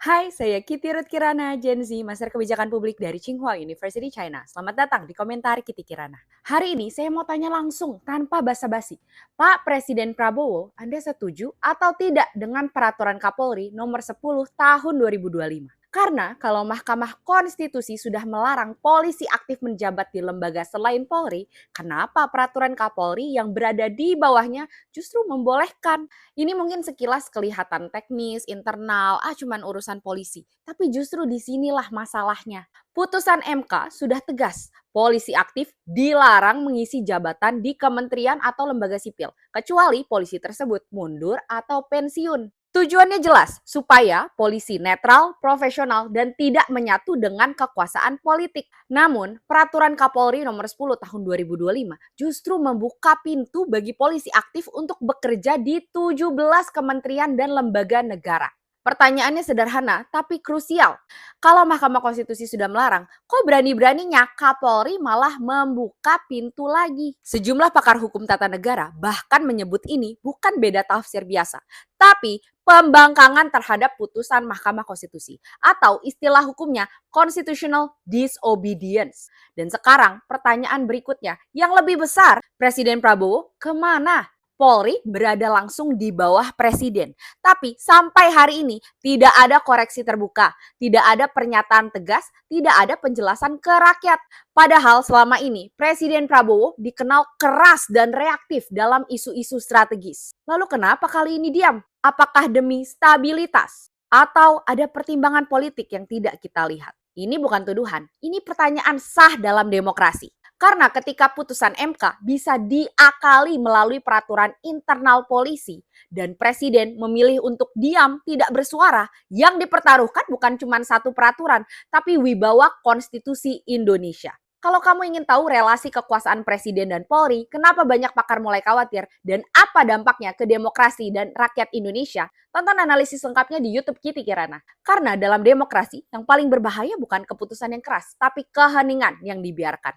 Hai, saya Kitty Ruth Kirana, Gen Z, Master Kebijakan Publik dari Tsinghua University, China. Selamat datang di Komentar Kitty Kirana. Hari ini saya mau tanya langsung, tanpa basa-basi. Pak Presiden Prabowo, Anda setuju atau tidak dengan Peraturan Kapolri nomor 10 tahun 2025? Karena kalau Mahkamah Konstitusi sudah melarang polisi aktif menjabat di lembaga selain Polri, kenapa Peraturan Kapolri yang berada di bawahnya justru membolehkan? Ini mungkin sekilas kelihatan teknis, internal, cuman urusan polisi. Tapi justru disinilah masalahnya. Putusan MK sudah tegas, polisi aktif dilarang mengisi jabatan di kementerian atau lembaga sipil, kecuali polisi tersebut mundur atau pensiun. Tujuannya jelas, supaya polisi netral, profesional, dan tidak menyatu dengan kekuasaan politik. Namun, peraturan Kapolri nomor 10 tahun 2025 justru membuka pintu bagi polisi aktif untuk bekerja di 17 kementerian dan lembaga negara. Pertanyaannya sederhana, tapi krusial. Kalau Mahkamah Konstitusi sudah melarang, kok berani-beraninya Kapolri malah membuka pintu lagi? Sejumlah pakar hukum tata negara bahkan menyebut ini bukan beda tafsir biasa, tapi pembangkangan terhadap putusan Mahkamah Konstitusi atau istilah hukumnya constitutional disobedience. Dan sekarang pertanyaan berikutnya yang lebih besar, Presiden Prabowo kemana? Polri berada langsung di bawah presiden. Tapi sampai hari ini tidak ada koreksi terbuka, tidak ada pernyataan tegas, tidak ada penjelasan ke rakyat. Padahal selama ini Presiden Prabowo dikenal keras dan reaktif dalam isu-isu strategis. Lalu kenapa kali ini diam? Apakah demi stabilitas? Atau ada pertimbangan politik yang tidak kita lihat? Ini bukan tuduhan, ini pertanyaan sah dalam demokrasi. Karena ketika putusan MK bisa diakali melalui peraturan internal polisi dan presiden memilih untuk diam tidak bersuara, yang dipertaruhkan bukan cuma satu peraturan, tapi wibawa konstitusi Indonesia. Kalau kamu ingin tahu relasi kekuasaan presiden dan Polri, kenapa banyak pakar mulai khawatir, dan apa dampaknya ke demokrasi dan rakyat Indonesia, tonton analisis lengkapnya di YouTube Kitty Kirana. Karena dalam demokrasi, yang paling berbahaya bukan keputusan yang keras, tapi keheningan yang dibiarkan.